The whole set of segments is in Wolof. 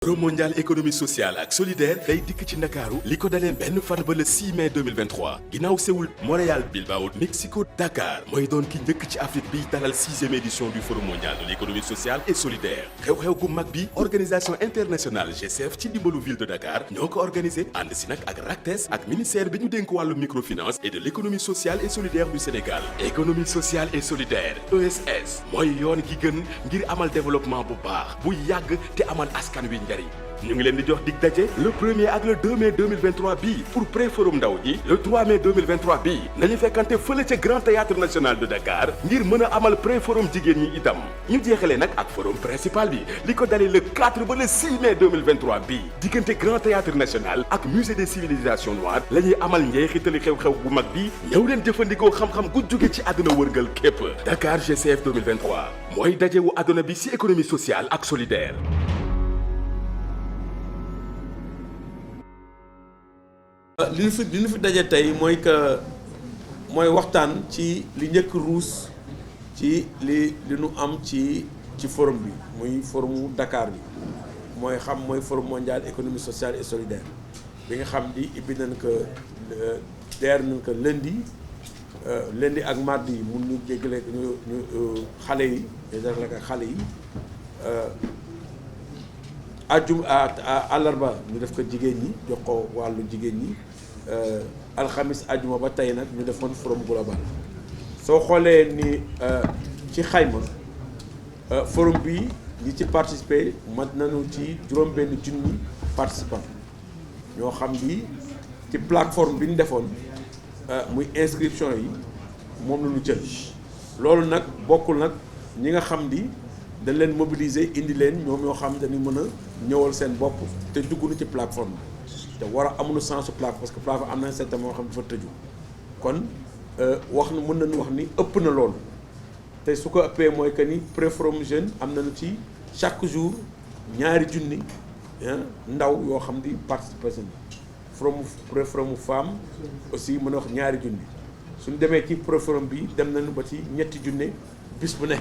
Forum mondial économie sociale ak solidaire day dikk ci Ndakaaru li ko dalee benn fan ba le 6 mai 2023 ginnaaw Séoul Montréal Bilbao Mexico Dakar mooy doon ki njëkk ci Afrique bi dalal 6e édition du forum mondial de l'économie sociale et solidaire xew-xew gu mag bi organisation internationale GCF ci dimbalu ville de Dakar ñoo ko organisé ànd si nag ak RACTES ak ministère bi ñu dénk wàllu microfinance et de l'économie sociale et solidaire du Sénégal économie sociale et solidaire ESS mooy yoon gi gën ngir amal développement bu baax bu yàgg te amal askan wi ñu ngi leen di jox dig daje le 1er ak le 2 mai 2023 bii pour pré-forum ndaw ji le 3 mai 2023 bii nañu fekkante fële ca Grand Théâtre National de Dakar ngir mën a amal pré-forum jigéen ñi itam ñu jeexalee nag ak forum principal bi li ko dalee le 4 ba le 6 mai 2023 bii diggante Grand Théâtre National ak musée des civilisations noires la ñuy amal njeexitali xew-xew bu mag bi ñëw leen jëfandikoo xam-xam gu jóge ci àdduna wërngal képp Dakar GCF 2023 mooy dajewu àdduna bi ci économie sociale ak solidaire. li ñu fi daje tey mooy waxtaan ci li njëkk ruus ci li nu am ci forum bi muy forumu Dakar bi mooy forum mondial économie sociale et solidaire bi nga xam di ibbi nañ ko deer nañ ko lundi ak mardi yi mun ñu jéggale ñu xale yi jagle ak xale yi àllarba ñu def ko jigéen ñi jox ko wàllu jigéen ñi alxamis ajuma ba tey nag ñu defoon forum global soo xoolee ni ci xayma forum bi ñi ci participer mat nañu ci juróom-benn junni participants ñoo xam bi ci plateforme bi ñu defoon muy inscription yi moom la ñu jël loolu nag bokkul nag ñi nga xam di dañ leen mobiliser indi leen ñoom ñoo xam dañu mën a ñëwal seen bopp te dugg na ci plateforme bi te war a amuñu sens su plateforme parce que plateforme am na certain moo xam dafa tëju kon wax na mën nañu wax ni ëpp na loolu te su ko ëppee mooy que ni pré-forum jeune am nañu ci chaque jour ñaari junni ndaw yoo xam di participer seen pré-forum femme aussi mën a wax ñaari junni suñu demee ci pré-forum bi dem nañu ba ci ñetti junne bis bu ne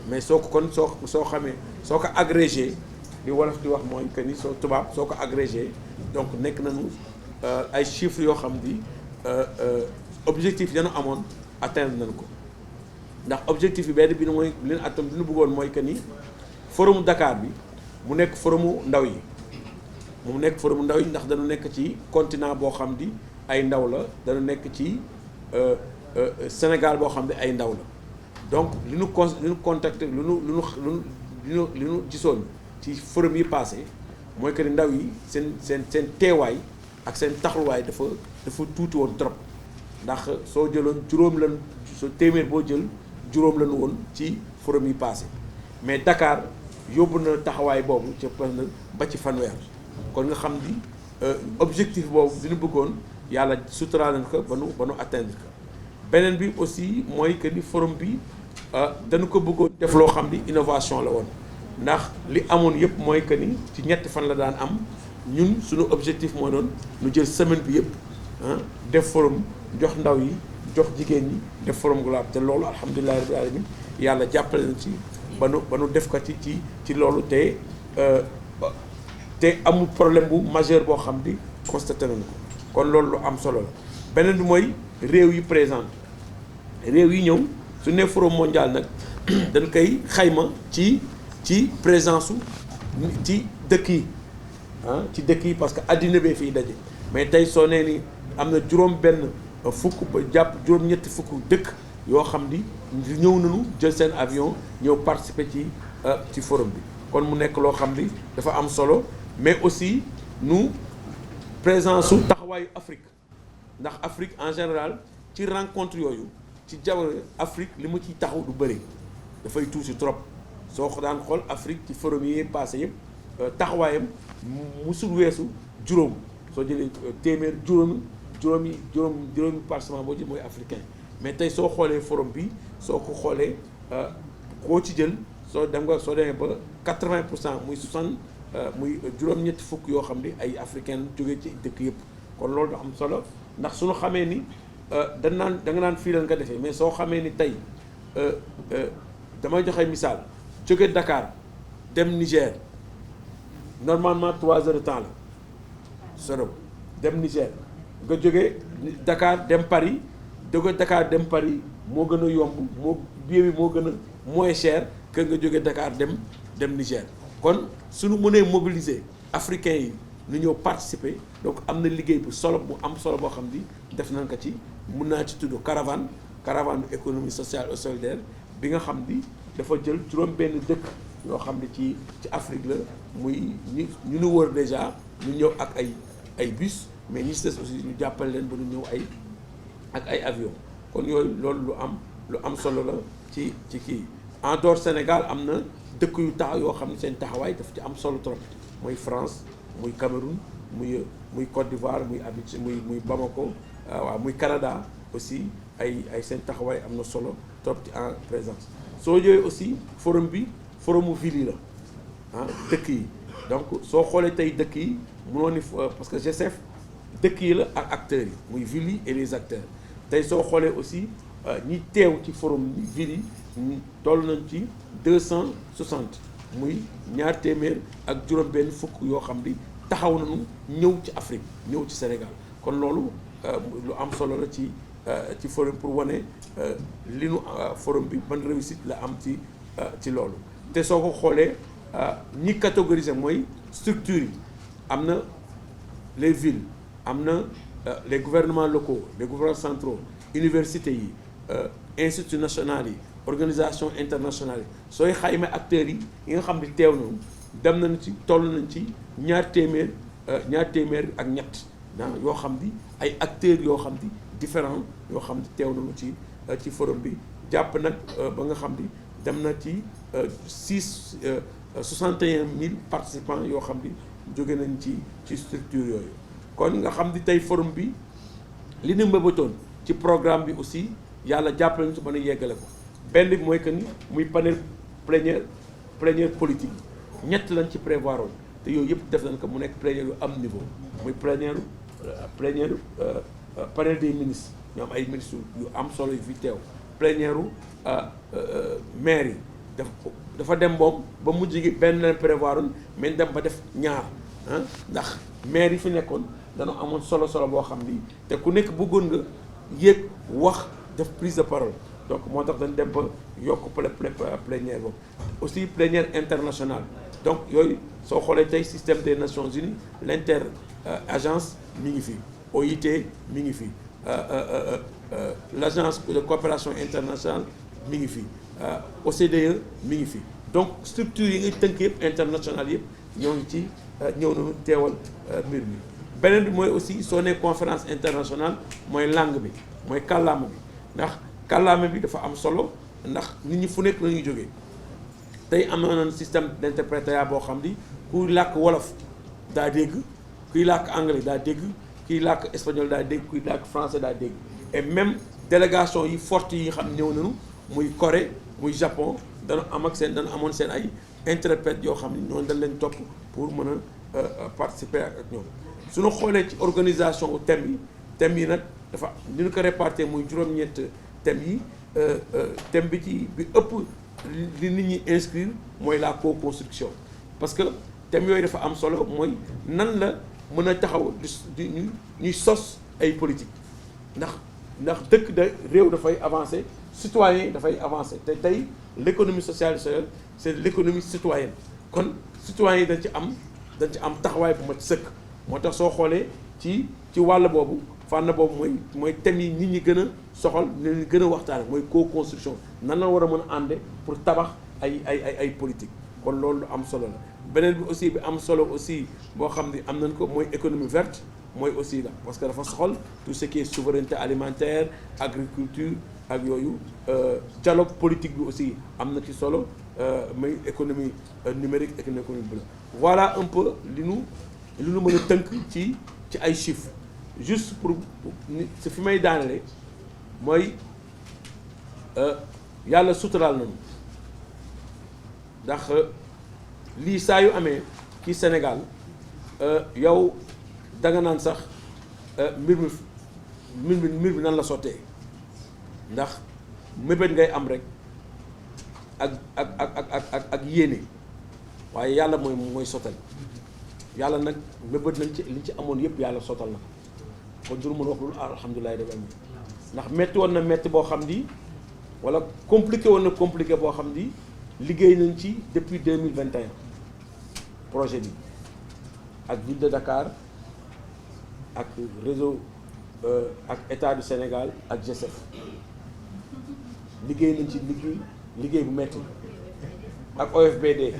mais soo ko kon soo xamee soo ko agrégé li wolof di wax mooy que ni soo tubaab soo ko agrégé donc nekk nañu ay chiffres yoo xam di objectif dana amoon atteindre nañu ko ndax objectif yi benn bi ne mooy li ñu bëggoon mooy que ni forum Dakar bi mu nekk forumu ndaw yi ndax dañu nekk ci continent boo xam di ay ndaw la dañu nekk ci Sénégal boo xam di ay ndaw la donc li ñu contacté li ñu gisoon ci forum yi passé mooy que ni ndaw yi seen teewaay ak seen taxawaay dafa tuuti woon trop ndax soo jëloon soo téeméer boo jël juróom lañu woon ci forum yi passé mais Dakar yóbbu na taxawaay boobu ci ba ci fanweer kon nga xam ni objectif boobu dina bëggoon yàlla suturaal nañ ko ba nu atteindre ko beneen bi aussi mooy que ni forum bi dañu ko bëggoon def loo xam ni innovation la woon ndax li amoon yëpp mooy que ni ci ñetti fan la daan am ñun suñu objectif moo doon ñu jël semaine bi yëpp def forum jox ndaw yi jox jigéen ñi def forum global te loolu alhamdulilah rabbil alamin yàlla jàppale na ci ba nu def ko ci loolu te amul problème bu majeur boo xam di constaté nañu ko kon loolu lu am solo la beneen bi mooy réew yi présent réew yi ñëw su ne forum mondial nag dañ koy xayma ci présence ci dëkk yi parce que addina bee fiy daje mais tey soo nee ni am na juróom-benn fukk ba jàpp juróom-ñetti fukk dëkk yoo xam ni ñëw nañu jël seen avion ñëw participer ci forum bi kon mu nekk loo xam ni dafa am solo mais aussi nu présence su taxawaayu Afrique ndax Afrique en général ci rencontre yooyu ci jamono Afrique li mu ciy taxaw du bëri dafay tuuti trop soo ko daan xool Afrique ci forum yi passé yëpp taxawaayam musul weesu juróom soo jëlee téeméer juróomi participant boo jël mooy africain mais tey soo xoolee forum bi soo ko xoolee koo ci jël soo demee ba 80% muy juróom-ñetti fukk yoo xam ni ay africain jógee ci dëkk yëpp kon loolu da am solo ndax suñu xamee ni da nga naan fii lan nga defee mais soo xamee ni tey damay joxe misaal jóge Dakar dem Niger normalement 3 heures de temps la soro dem Niger nga jógee Dakar dem Paris jóge Dakar dem Paris moo gën a yomb billet bi moo gën a moins cher que nga jóge Dakar dem Niger. kon suñu mënee mobiliser africains yi ñu ñëw participer donc am na liggéey bu am solo boo xam ni def nañ ko ci mun naa ci tudd caravane économie sociale et solidaire bi nga xam ni dafa jël juróom-benn dëkk yoo xam ne ci Afrique la muy ñu wër déjà ñu ñëw ak ay bus mais ñi ci des aussi ñu jàppale leen ba ñu ñëw ak ay avion kon yooyu loolu lu am solo la ci kii en dehors Sénégal am na dëkk yu yoo xam ne seen taxawaay daf ci am solo trop muy France muy Cameroun muy Côte d'Ivoire muy Abidjan muy Bamako waaw muy Canada aussi ay seen taxawaay am na solo trop ci en présence. soo ñëwee aussi forumu ville yi la dëkk yi donc soo xoolee tey dëkk yi mënoo ni parce que GCF dëkk yi la ak acteurs yi muy ville yi et les acteurs tey soo xoolee aussi ñi teew ci forum ville yi toll nañ ci 260 muy ñaar téeméer ak juróom-benn fukk yoo xam ni taxaw nañu ñëw ci Afrique ñëw ci Sénégal kon loolu lu am solo la ci forum pour wane li nu forum bi ban réussite la am ci loolu te soo ko xoolee ñi catégoriser mooy structures yi am na les villes am na les gouvernements locaux les gouvernements centraux universités yi instituts nationaux yi organisation internationale yi sooy xayma acteurs yi nga xam ne teew nañu dem nañ ci toll nañ ci ñaar téeméer ak ñett yoo xam ni ay acteurs yoo xam ni différents yoo xam ni teew nañu ci forum bi jàpp nag ba nga xam ni dem na ci 61 000 participants yoo xam ni jóge nañ ci structure yooyu kon nga xam ni tey forum bi li ñu mbëbatoon ci programme bi aussi yàlla jàppale ñu si mën a yeggale ko benn bi mooy que ni muy panel plénière politique ñett lañ ci prévoir woon te yooyu yëpp def nañ ko mu nekk plénière yu am niveau muy plénière panel des ministres ñoo am ay ministres yu am solo yu fi teew plénière maire yi dafa dem boobu ba mujj gi benn leen prévoir woon mais dem ba def ñaar ndax maire yi fi nekkoon dañoo amoon solo boo xam ni te ku nekk bëggoon nga yéeg wax def prise de parole donc moo tax dañ dem ba yokk plénière boobu aussi plénière internationale donc yooyu soo xoolee tey système des Nations Unies l'inter agence mi ngi fi OIT mi ngi fi l'agence de coopération internationale mi ngi fi OCDE mi ngi fi donc structure yi ngay tënk yëpp internationale yëpp ñoo ngi ci ñëw nañu teewal mbir mi beneen bi mooy aussi soo nee conférence internationale mooy langue bi mooy kàllaama bi ndax kàllaama bi dafa am solo ndax nit ñi fu nekk la ñuy jógee tey am na système d'interprétariat boo xam ni kuy làkk wolof daa dégg kuy làkk anglais daa dégg kuy làkk espagnol daa dégg kuy làkk français daa dégg et même délégation yi forte yi xam ñëw nañu muy Corée muy Japon dana amoon seen ay interprètes yoo xam ni ñooñu dañ leen topp pour mën a participer ak ñoom suñu xoolee ci organisation u thèmes yi nag dafa ni ñu ko répartir muy juróom-ñett thèmes yi thème bi ëpp li nit ñi inscrire mooy la co-construction parce que thèmes yooyu dafa am solo mooy nan la mën a taxaw di ñuy sos ay politique ndax dëkk de réew dafay avancer citoyen dafay avancer te tey l'économie sociale et solidaire c'est l'économie citoyenne kon citoyens yi dañ ci am taxawaay bu mat sëkk moo tax soo xoolee ci wàll boobu fànn boobu mooy thèmes yi nit ñi gën a soxal ni gën a waxtaane mooy co-construction nan la war a mën a ànde pour tabax ay politique kon loolu lu am solo la beneen bi aussi bi am solo aussi boo xam ni am nañ ko mooy économie verte mooy aussi la parce que dafa soxal tout ce qui est souveraineté alimentaire agriculture ak yooyu dialogue politique bi aussi am na ci solo muy économie numérique ak économie bleue voilà un peu li nu mën a tënk ci ay chiffres juste pour si fi may daanale mooy yàlla suturaal nañu ndax lii saa yu amee ci Sénégal yow danga naan sax mbir bi nan la sottee ndax mébét ngay am rek ak yéene waaye yàlla mooy sottal yàlla nag mébét nañ ci liñ ci amoon yëpp yàlla sottal na ko kon du mën wax loolu alhamdulilah rabbil alamin ndax metti woon na metti boo xam ni wala compliqué woon na compliqué boo xam ni liggéey nañ ci depuis 2021 projet bi ak ville de Dakar ak réseau ak état du Sénégal ak GSF liggéey nañ ci liggéey bu metti ak OFBD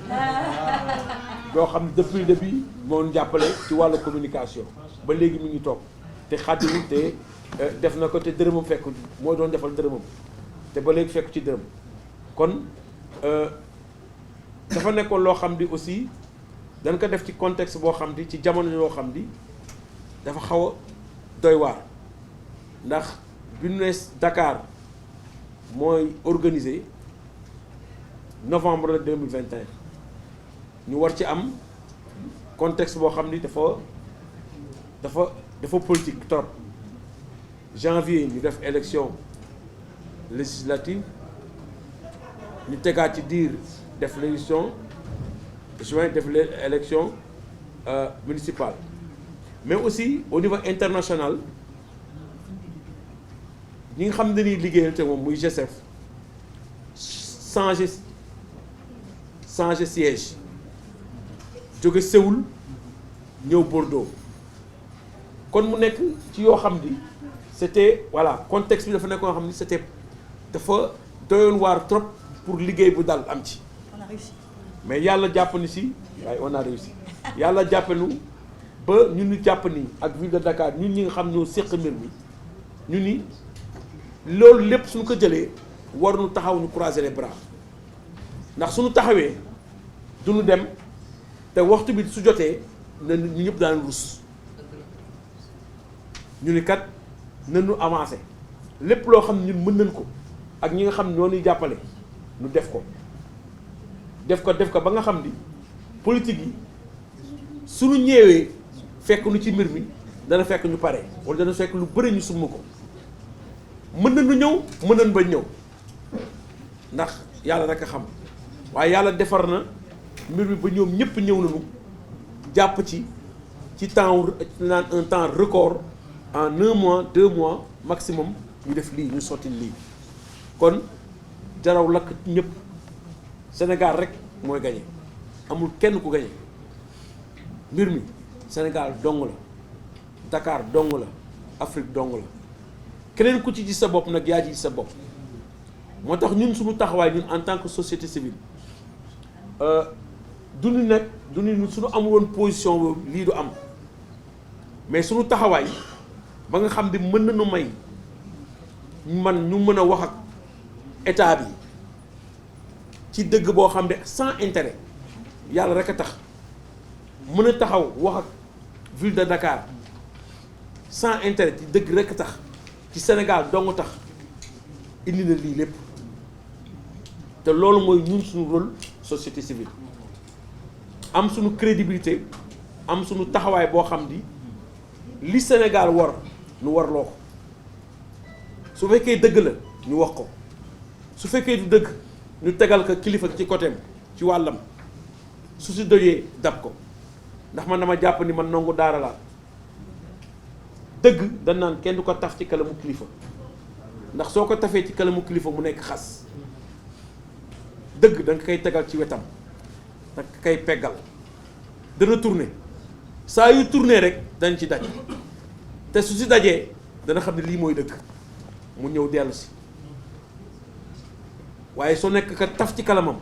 doo xam depuis le début moo jàppale ci wàllu communication ba léegi mi ngi toog te xàddiwul te def na ko te dërëmam fekk moo doon defal dërëmam te ba léegi fekk ci dërëm kon dafa nekkoon loo xam ni aussi dañ ko def ci contexte boo xam ni ci jamono yoo xam ni dafa xaw a doy waar ndax bi ñu ne Dakar mooy organisé novembre 2021 ñu war ci am contexte boo xam ni dafa politique trop janvier ñu def élection législative ñu tegaat ci diir def l'élection juin def l'élection municipale mais aussi au niveau international ñi nga xam ne dañuy liggéeyal te moom muy GSF changer siège jóge Séoul ñëw Bordeaux kon mu nekk ci yoo xam ni c'était voilà contexte bi dafa nekk yoo xam ni c'était dafa doyoon waar trop pour liggéey bu dal am ci mais yàlla jàpp ni si waaye on a réussi yàlla jàpp nu ba ñun ñu jàpp ni ak ville de Dakar ñun ñi nga xam ñoo séq mbir mi ñu ni loolu lépp suñu ko jëlee war nu taxaw ñu croiser les bras ndax suñu taxawee duñu dem te waxtu bi su jotee na ñu ñëpp daan rus ñu ni kat nañu avancé lépp loo xam ne ñun mën nañ ko ak ñi nga xam ñoo ñuy jàppale ñu def ko ba nga xam ni politique yi suñu ñëwee fekk nu ci mbir mi dana fekk ñu pare wala dana fekk lu bëri ñu sumb ko mën nañu ñëw mën nañu ba ñëw ndax yàlla rek a xam waaye yàlla defar na mbir mi ba ñoom ñëpp ñëw nañu jàpp ci temps naan un temps record en 1 mois 2 mois maximum ñu def lii ñu sotti lii kon jaraw lakk ñëpp Sénégal rek mooy gañe amul kenn ku gañe mbir mi Sénégal dong la Dakar dong la Afrique dong la keneen ku ci gis sa bopp nag yaa ci gis sa bopp moo tax ñun suñu taxawaay ñun en tant que société civile duñu nekk duñu suñu amul woon position boobu lii du am mais suñu taxawaay ba nga xam ne mën nañu may ñu mën a wax ak état bi ci dëgg boo xam ne sans intérêt yàlla rek a tax mën a taxaw wax ak ville de Dakar sans intérêt ci dëgg rek a tax ci Sénégal dong tax indi na lii lépp te loolu mooy ñun suñu rôle société civile am suñu crédibilité am suñu taxawaay boo xam ni li Sénégal war nu warloo ko su fekkee dëgg la ñu wax ko su fekkee du dëgg ñu tegal ko kilifa ci côté ci wàllam su si dojee dab ko ndax man dama jàpp ni man nangu daara laa dëgg dañ naan kenn du ko taf ci kalamu kilifa ndax soo ko tafee ci kalamu kilifa mu nekk xas dëgg da nga koy tegal ci wetam da nga koy peggal dana tourner saa yu tourner rek dañ ci daj te su si dajee dana xam ne lii mooy dëgg mu ñëw dellu si waaye soo nekk ka taf ci kalamam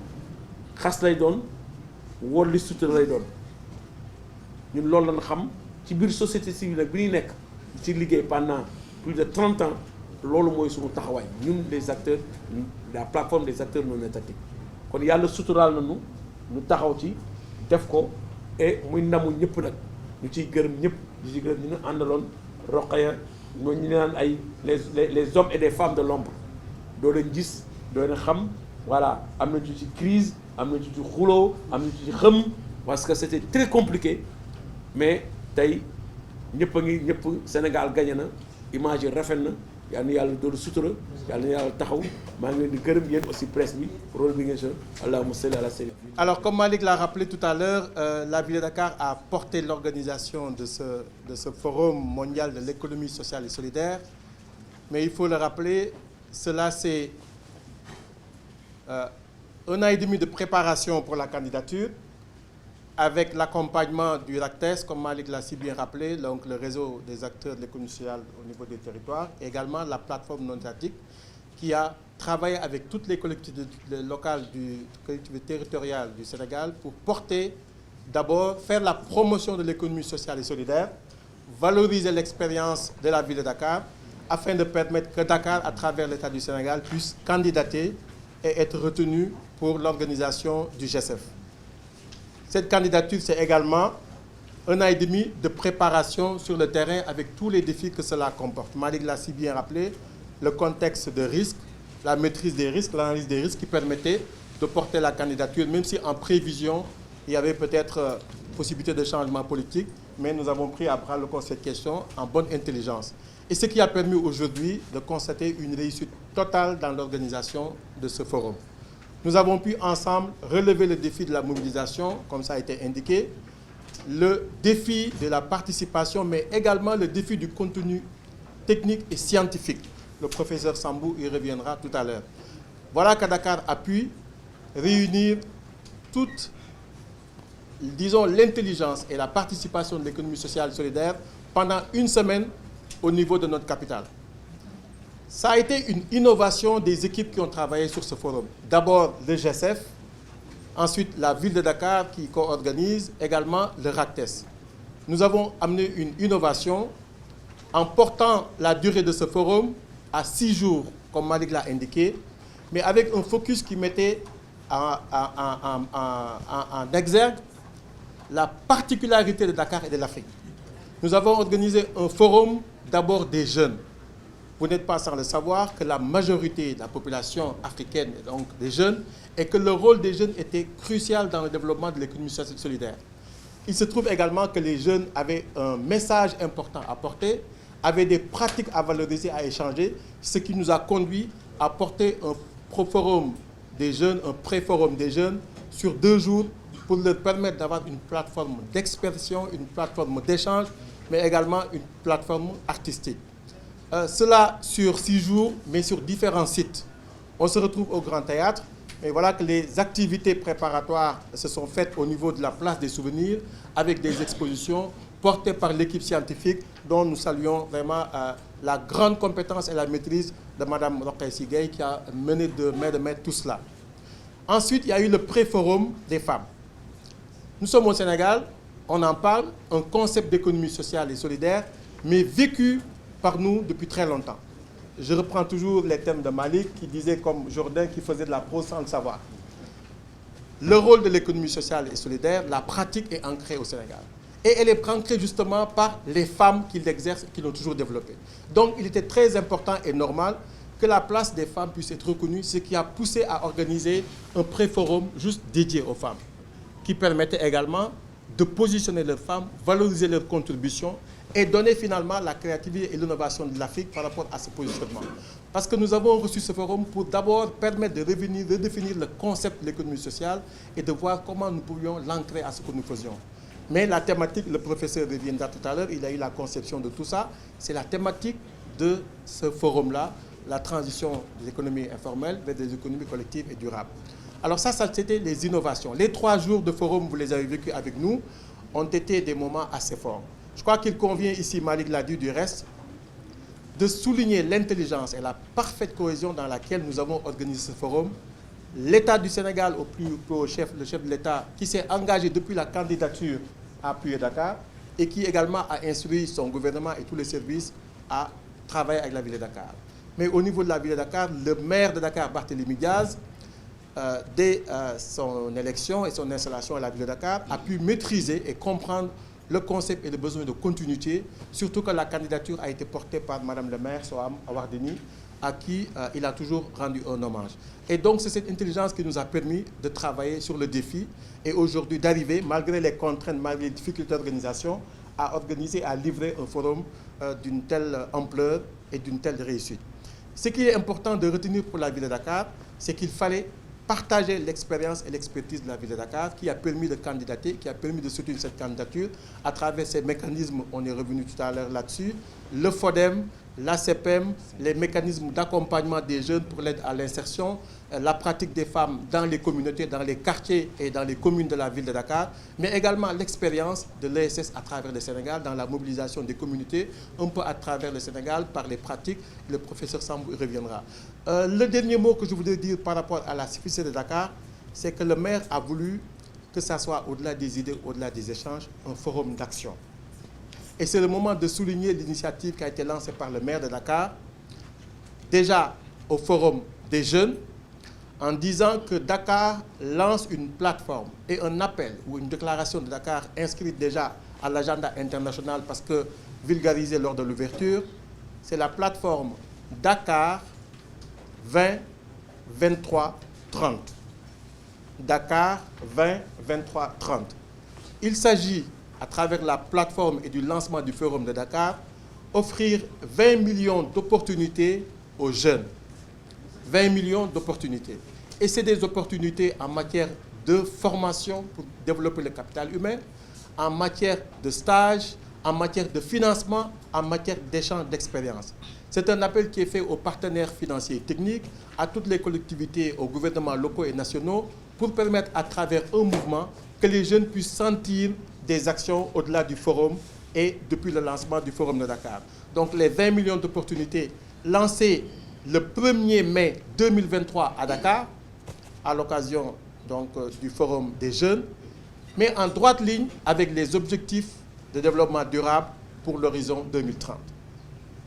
xas lay doon wóor li sutura lay doon ñun loolu lañ xam ci biir société civile nag bi ñuy nekk ci liggéey pendant plus de 30 ans loolu mooy suñu taxawaay ñun les acteurs la plateforme des acteurs non étatiques kon yàlla suturaal nañu ñu taxaw ci def ko et muy ndamu ñëpp nag ñu ciy gërëm ñëpp di ci gërëm ñu ñu àndaloon Rokhaya ñoo ñu naan ay les hommes et des femmes de l'ombre doo leen gis doo leen xam voilà am na ci crise am na ci xuloo am na ci xëm parce que c'était très compliqué mais tey ñëpp a ngi ñëpp Sénégal gagné na image yi rafet na yal na yàlla doolu sutura yal na yàlla taxaw maa ngi leen di gërëm yéen aussi presse bi rôle bi ngeen joué allahumma salli ala sayyidina. Alors comme Malick l'a rappelé tout à l'heure, la ville de Dakar a porté l'organisation de ce forum mondial de l'économie sociale et solidaire. Mais il faut le rappeler, cela c'est un an et demi de préparation pour la candidature, avec l'accompagnement du RACTES, comme Malick l'a si bien rappelé, donc le réseau des acteurs de l'économie sociale au niveau des territoires, et également la plateforme non étatique qui a travaillé avec toutes les collectivités locales, collectivités territoriales du Sénégal pour porter, d'abord, faire la promotion de l'économie sociale et solidaire, valoriser l'expérience de la ville de Dakar, afin de permettre que Dakar, à travers l'État du Sénégal, puisse candidater et être retenu pour l'organisation du G7. Cette candidature, c'est également un an et demi de préparation sur le terrain avec tous les défis que cela comporte. Malick l'a si bien rappelé, le contexte de risque, la maîtrise des risques, l'analyse des risques qui permettait de porter la candidature, même si en prévision, il y avait peut-être possibilité de changement politique, mais nous avons pris à bras le corps cette question en bonne intelligence. Et ce qui a permis aujourd'hui de constater une réussite totale dans l'organisation de ce forum. Nous avons pu ensemble relever le défi de la mobilisation, comme ça a été indiqué, le défi de la participation, mais également le défi du contenu technique et scientifique. Le professeur Sambou y reviendra tout à l'heure. Voilà que Dakar a pu réunir toute, disons, l'intelligence et la participation de l'économie sociale et solidaire pendant une semaine au niveau de notre capitale. Ça a été une innovation des équipes qui ont travaillé sur ce forum. D'abord le G7, ensuite la ville de Dakar qui co-organise, également le RACTES. Nous avons amené une innovation en portant la durée de ce forum à 6 jours, comme Malick l'a indiqué, mais avec un focus qui mettait en exergue la particularité de Dakar et de l'Afrique. Nous avons organisé un forum d'abord des jeunes. Vous n'êtes pas sans le savoir que la majorité de la population africaine est donc des jeunes et que le rôle des jeunes était crucial dans le développement de l'économie sociale et solidaire. Il se trouve également que les jeunes avaient un message important à porter, avaient des pratiques à valoriser, à échanger, ce qui nous a conduit à porter un forum des jeunes, un pré-forum des jeunes sur 2 jours pour leur permettre d'avoir une plateforme d'expression, une plateforme d'échange, mais également une plateforme artistique. Cela sur 6 jours, mais sur différents sites. On se retrouve au Grand Théâtre, mais voilà que les activités préparatoires se sont faites au niveau de la place des souvenirs, avec des expositions portées par l'équipe scientifique, dont nous saluons vraiment la grande compétence et la maîtrise de Mme Rokhaya Sigay, qui a mené de main de maître tout cela. Ensuite, il y a eu le pré-forum des femmes. Nous sommes au Sénégal, on en parle, un concept d'économie sociale et solidaire, mais vécu par nous depuis très longtemps. Je reprends toujours les thèmes de Malick qui disait comme Jourdain qui faisait de la prose sans le savoir. Le rôle de l'économie sociale et solidaire, la pratique est ancrée au Sénégal. Et elle est ancrée justement par les femmes qui l'exercent et qui l'ont toujours développée. Donc il était très important et normal que la place des femmes puisse être reconnue, ce qui a poussé à organiser un pré-forum juste dédié aux femmes, qui permettait également de positionner les femmes, valoriser leurs contributions et donner finalement la créativité et l'innovation de l'Afrique par rapport à ce positionnement. Parce que nous avons reçu ce forum pour d'abord permettre de redéfinir le concept de l'économie sociale et de voir comment nous pouvions l'ancrer à ce que nous faisions. Mais la thématique, le professeur reviendra tout à l'heure, il a eu la conception de tout ça, c'est la thématique de ce forum-là, la transition des économies informelles vers des économies collectives et durables. Alors ça c'était les innovations. Les 3 jours de forum, vous les avez vécus avec nous, ont été des moments assez forts. Je crois qu'il convient ici, Malick l'a dit du reste, de souligner l'intelligence et la parfaite cohésion dans laquelle nous avons organisé ce forum. L'État du Sénégal, au plus haut chef, le chef de l'État, qui s'est engagé depuis la candidature à appuyer Dakar et qui également a instruit son gouvernement et tous les services à travailler avec la ville de Dakar. Mais au niveau de la ville de Dakar, le maire de Dakar, Barthélémy Diaz, dès son élection et son installation à la ville de Dakar, a pu maîtriser et comprendre le concept et le besoin de continuité, surtout que la candidature a été portée par Mme le maire, Soham Awardini, à qui il a toujours rendu un hommage. Et donc c'est cette intelligence qui nous a permis de travailler sur le défi et aujourd'hui d'arriver, malgré les contraintes, malgré les difficultés d'organisation, à organiser, à livrer un forum d'une telle ampleur et d'une telle réussite. Ce qui est important de retenir pour la ville de Dakar, c'est qu'il fallait partager l'expérience et l'expertise de la ville de Dakar qui a permis de candidater, qui a permis de soutenir cette candidature à travers ces mécanismes, on est revenu tout à l'heure là-dessus, le FODEM, l'ACPEM, les mécanismes d'accompagnement des jeunes pour l'aide à l'insertion, la pratique des femmes dans les communautés, dans les quartiers et dans les communes de la ville de Dakar, mais également l'expérience de l'ESS à travers le Sénégal, dans la mobilisation des communautés, un peu à travers le Sénégal, par les pratiques. Le professeur Sambou y reviendra. Le dernier mot que je voudrais dire par rapport à la CFIC de Dakar, c'est que le maire a voulu que ça soit, au-delà des idées, au-delà des échanges, un forum d'action. Et c'est le moment de souligner l'initiative qui a été lancée par le maire de Dakar, déjà au forum des jeunes, en disant que Dakar lance une plateforme et un appel ou une déclaration de Dakar inscrite déjà à l'agenda international parce que vulgarisée lors de l'ouverture, c'est la plateforme Dakar 20, 23, 30. Dakar 20, 23, 30. Il s'agit, à travers la plateforme et du lancement du Forum de Dakar, offrir 20 millions d'opportunités aux jeunes. 20 millions d'opportunités. Et c'est des opportunités en matière de formation pour développer le capital humain, en matière de stage, en matière de financement, en matière d'échange d'expérience. C'est un appel qui est fait aux partenaires financiers et techniques, à toutes les collectivités, aux gouvernements locaux et nationaux, pour permettre à travers un mouvement que les jeunes puissent sentir des actions au-delà du forum et depuis le lancement du Forum de Dakar. Donc les 20 millions d'opportunités lancées le 1er mai 2023 à Dakar, à l'occasion du Forum des jeunes, mais en droite ligne avec les objectifs de développement durable pour l'horizon 2030.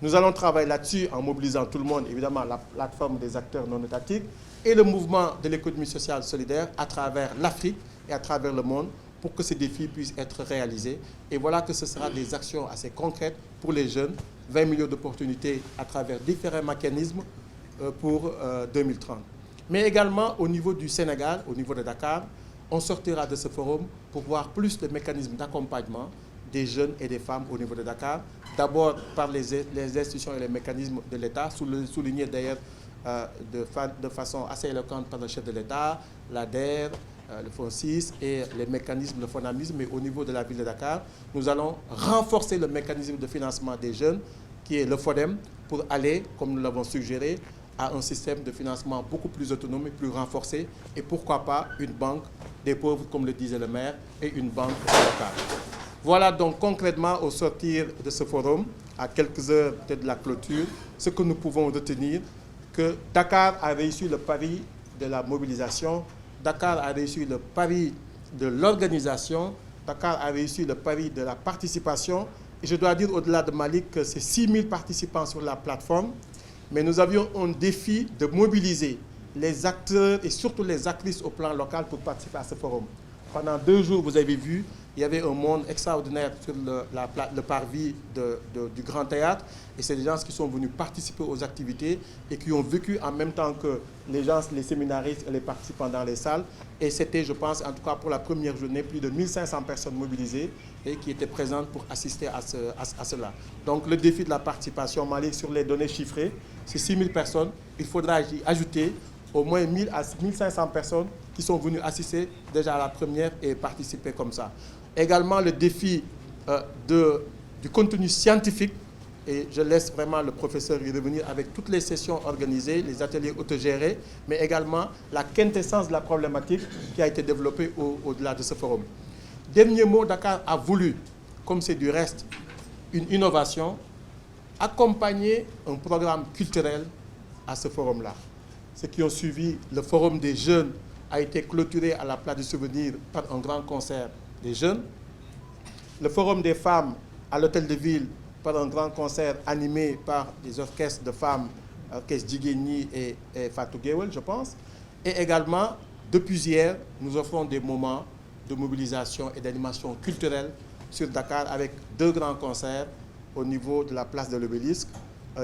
Nous allons travailler là-dessus en mobilisant tout le monde, évidemment la plateforme des acteurs non étatiques et le mouvement de l'économie sociale solidaire à travers l'Afrique et à travers le monde pour que ces défis puissent être réalisés. Et voilà que ce sera des actions assez concrètes pour les jeunes, 20 millions d'opportunités à travers différents mécanismes pour 2030. Mais également au niveau du Sénégal, au niveau de Dakar, on sortira de ce forum pour voir plus de mécanismes d'accompagnement des jeunes et des femmes au niveau de Dakar, d'abord par les institutions et les mécanismes de l'État, souligné d'ailleurs de façon assez éloquente par le chef de l'État, l'ADER, le Fonds 6 et les mécanismes de FONAMIS, mais au niveau de la ville de Dakar, nous allons renforcer le mécanisme de financement des jeunes, qui est le FODEM, pour aller, comme nous l'avons suggéré, à un système de financement beaucoup plus autonome et plus renforcé, et pourquoi pas une banque des pauvres, comme le disait le maire, et une banque locale. Voilà donc concrètement, au sortir de ce forum, à quelques heures peut-être de la clôture, ce que nous pouvons retenir, que Dakar a réussi le pari de la mobilisation, Dakar a réussi le pari de l'organisation, Dakar a réussi le pari de la participation. Et je dois dire au-delà de Malik que c'est 6 000 participants sur la plateforme, mais nous avions un défi de mobiliser les acteurs et surtout les actrices au plan local pour participer à ce forum. Pendant 2 jours, vous avez vu, il y avait un monde extraordinaire sur le parvis du Grand Théâtre. Et c'est des gens qui sont venus participer aux activités et qui ont vécu en même temps que les gens, les séminaristes et les participants dans les salles. Et c'était, je pense, en tout cas pour la première journée, plus de 1500 personnes mobilisées et qui étaient présentes pour assister à cela. Donc le défi de la participation, Malik, sur les données chiffrées, c'est 6 000 personnes. Il faudra y ajouter au moins 1000 à 1500 personnes qui sont venues assister déjà à la première et participer comme ça. Également le défi du contenu scientifique, et je laisse vraiment le professeur y revenir avec toutes les sessions organisées, les ateliers autogérés, mais également la quintessence de la problématique qui a été développée au-delà de ce forum. Dernier mot, Dakar a voulu, comme c'est du reste, une innovation, accompagner un programme culturel à ce forum-là. Ceux qui ont suivi le forum des jeunes a été clôturé à la place du souvenir par un grand concert des jeunes. Le forum des femmes à l'hôtel de ville par un grand concert animé par des orchestres de femmes, orchestre Djigeni et Fatou Guewel, je pense. Et également, depuis hier, nous offrons des moments de mobilisation et d'animation culturelle sur Dakar avec 2 grands concerts au niveau de la place de l'Obélisque.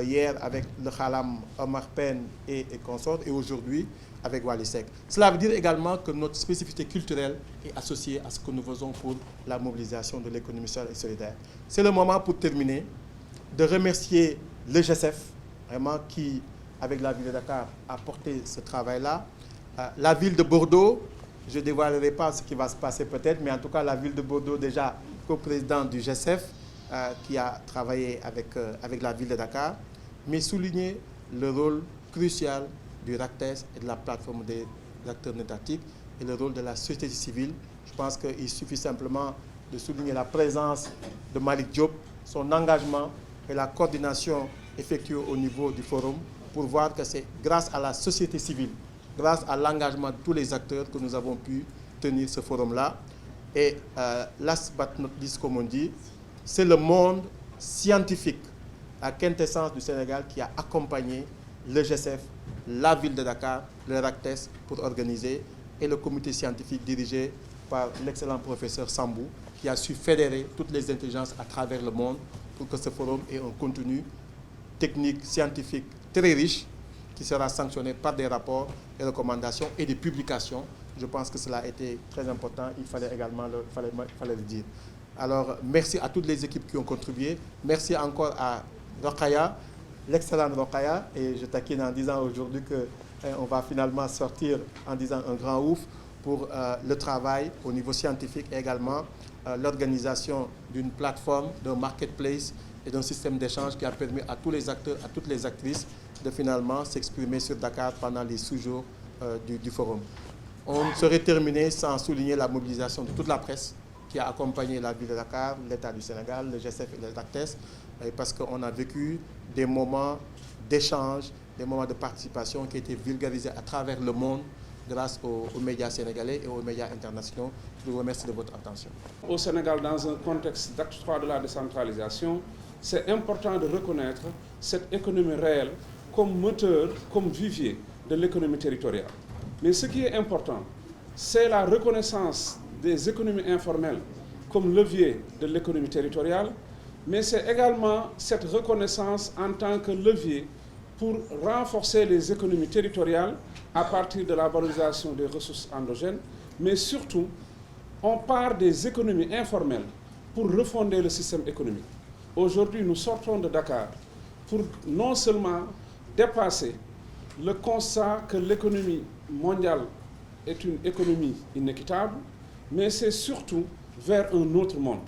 hier avec le Khalam Omar Pène et consorts, et aujourd'hui avec Wally Seck. Cela veut dire également que notre spécificité culturelle est associée à ce que nous faisons pour la mobilisation de l'économie sociale et solidaire. C'est le moment, pour terminer, de remercier le GESEF, vraiment, qui, avec la ville de Dakar, a porté ce travail-là. La ville de Bordeaux, je ne dévoilerai pas ce qui va se passer peut-être, mais en tout cas la ville de Bordeaux, déjà co-président du GESEF, qui a travaillé avec la ville de Dakar, mais souligner le rôle crucial du RACTES et de la plateforme des acteurs étatiques et le rôle de la société civile. Je pense qu'il suffit simplement de souligner la présence de Malick Diop, son engagement et la coordination effectuée au niveau du forum pour voir que c'est grâce à la société civile, grâce à l'engagement de tous les acteurs que nous avons pu tenir ce forum-là. Et last but not least, comme on dit, c'est le monde scientifique, la quintessence du Sénégal, qui a accompagné le GESEF, la ville de Dakar, le RACTES pour organiser, et le comité scientifique dirigé par l'excellent professeur Sambou, qui a su fédérer toutes les intelligences à travers le monde pour que ce forum ait un contenu technique, scientifique très riche, qui sera sanctionné par des rapports, des recommandations et des publications. Je pense que cela a été très important, il fallait également le dire. Alors, merci à toutes les équipes qui ont contribué. Merci encore à Rokhaya, l'excellente Rokhaya, et je taquine en disant aujourd'hui qu'on va finalement sortir en disant un grand ouf pour le travail au niveau scientifique et également l'organisation d'une plateforme, d'un marketplace et d'un système d'échange qui a permis à tous les acteurs, à toutes les actrices de finalement s'exprimer sur Dakar pendant les sous-jours du forum. On ne saurait terminer sans souligner la mobilisation de toute la presse qui a accompagné la ville de Dakar, l'État du Sénégal, le GESEF et le RACTES, parce qu'on a vécu des moments d'échange, des moments de participation qui étaient vulgarisés à travers le monde grâce aux médias sénégalais et aux médias internationaux. Je vous remercie de votre attention. Au Sénégal, dans un contexte d'acte 3 de la décentralisation, c'est important de reconnaître cette économie réelle comme moteur, comme vivier de l'économie territoriale. Mais ce qui est important, c'est la reconnaissance des économies informelles comme levier de l'économie territoriale, mais c'est également cette reconnaissance en tant que levier pour renforcer les économies territoriales à partir de la valorisation des ressources endogènes, mais surtout, on part des économies informelles pour refonder le système économique. Aujourd'hui, nous sortons de Dakar pour non seulement dépasser le constat que l'économie mondiale est une économie inéquitable, mais c'est surtout vers un autre monde.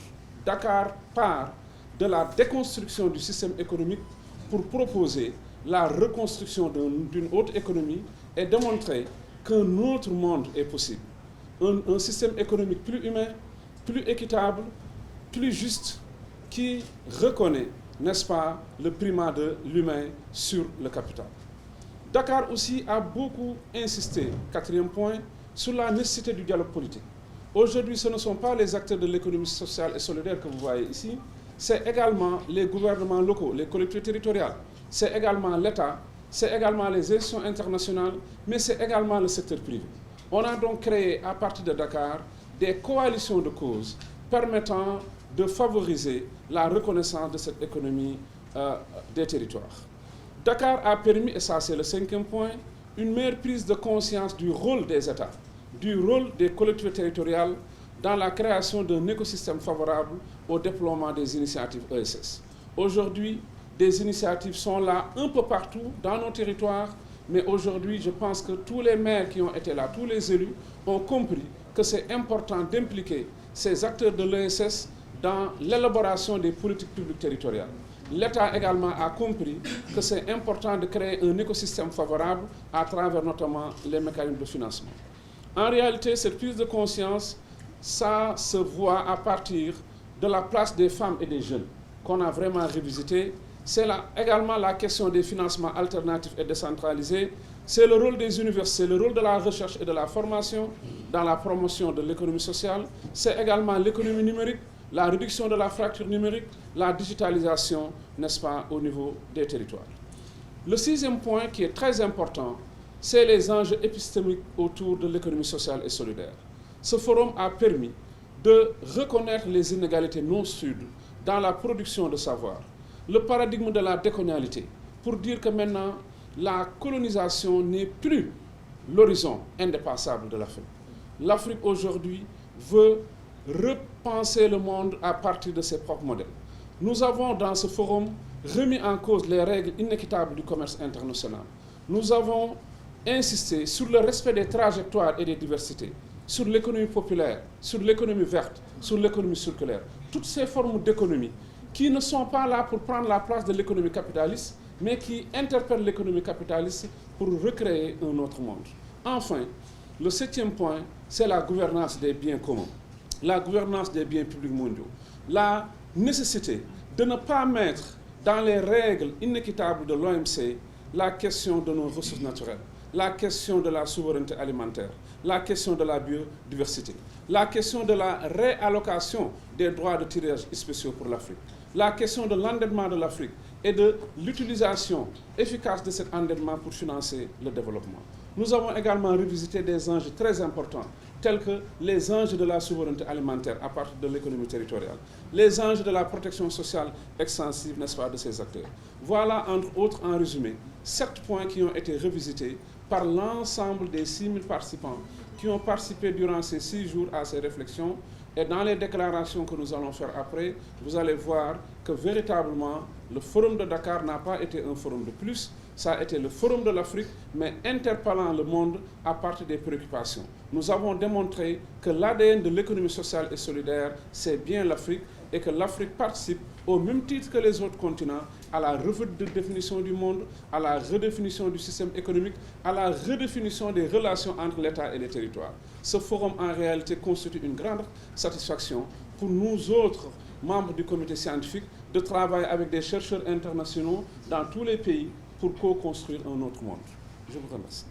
Dakar part de la déconstruction du système économique pour proposer la reconstruction d'une autre économie et démontrer qu'un autre monde est possible. Un système économique plus humain, plus équitable, plus juste, qui reconnaît, n'est-ce pas, le primat de l'humain sur le capital. Dakar aussi a beaucoup insisté, quatrième point, sur la nécessité du dialogue politique. Aujourd'hui, ce ne sont pas les acteurs de l'économie sociale et solidaire que vous voyez ici, c'est également les gouvernements locaux, les collectivités territoriales, c'est également l'État, c'est également les institutions internationales, mais c'est également le secteur privé. On a donc créé à partir de Dakar des coalitions de causes permettant de favoriser la reconnaissance de cette économie des territoires. Dakar a permis, et ça c'est le cinquième point, une meilleure prise de conscience du rôle des États, du rôle des collectivités territoriales dans la création d'un écosystème favorable au déploiement des initiatives ESS. Aujourd'hui, des initiatives sont là un peu partout dans nos territoires, mais aujourd'hui, je pense que tous les maires qui ont été là, tous les élus, ont compris que c'est important d'impliquer ces acteurs de l'ESS dans l'élaboration des politiques publiques territoriales. L'État également a compris que c'est important de créer un écosystème favorable à travers notamment les mécanismes de financement. En réalité, cette prise de conscience, ça se voit à partir de la place des femmes et des jeunes qu'on a vraiment revisité. C'est également la question des financements alternatifs et décentralisés. C'est le rôle des universités, le rôle de la recherche et de la formation dans la promotion de l'économie sociale. C'est également l'économie numérique, la réduction de la fracture numérique, la digitalisation, n'est-ce pas, au niveau des territoires. Le sixième point qui est très important, c'est les enjeux épistémiques autour de l'économie sociale et solidaire. Ce forum a permis de reconnaître les inégalités non-sud dans la production de savoir, le paradigme de la décolonialité pour dire que maintenant, la colonisation n'est plus l'horizon indépassable de l'Afrique. L'Afrique aujourd'hui veut repenser le monde à partir de ses propres modèles. Nous avons dans ce forum remis en cause les règles inéquitables du commerce international. Nous avons insisté sur le respect des trajectoires et des diversités, sur l'économie populaire, sur l'économie verte, sur l'économie circulaire. Toutes ces formes d'économie qui ne sont pas là pour prendre la place de l'économie capitaliste, mais qui interpellent l'économie capitaliste pour recréer un autre monde. Enfin, le 7e point, c'est la gouvernance des biens communs, la gouvernance des biens publics mondiaux, la nécessité de ne pas mettre dans les règles inéquitables de l'OMC la question de nos ressources naturelles, la question de la souveraineté alimentaire, la question de la biodiversité, la question de la réallocation des droits de tirage spéciaux pour l'Afrique, la question de l'endettement de l'Afrique et de l'utilisation efficace de cet endettement pour financer le développement. Nous avons également revisité des enjeux très importants, tels que les enjeux de la souveraineté alimentaire à partir de l'économie territoriale, les enjeux de la protection sociale extensive, n'est-ce pas, de ces acteurs. Voilà, entre autres, en résumé, 7 points qui ont été revisités par l'ensemble des 6000 participants qui ont participé durant ces 6 jours à ces réflexions. Et dans les déclarations que nous allons faire après, vous allez voir que véritablement, le Forum de Dakar n'a pas été un forum de plus, ça a été le Forum de l'Afrique, mais interpellant le monde à partir des préoccupations. Nous avons démontré que l'ADN de l'économie sociale et solidaire, c'est bien l'Afrique, et que l'Afrique participe au même titre que les autres continents à la revue de définition du monde, à la redéfinition du système économique, à la redéfinition des relations entre l'État et les territoires. Ce forum, en réalité, constitue une grande satisfaction pour nous autres membres du comité scientifique de travailler avec des chercheurs internationaux dans tous les pays pour co-construire un autre monde. Je vous remercie.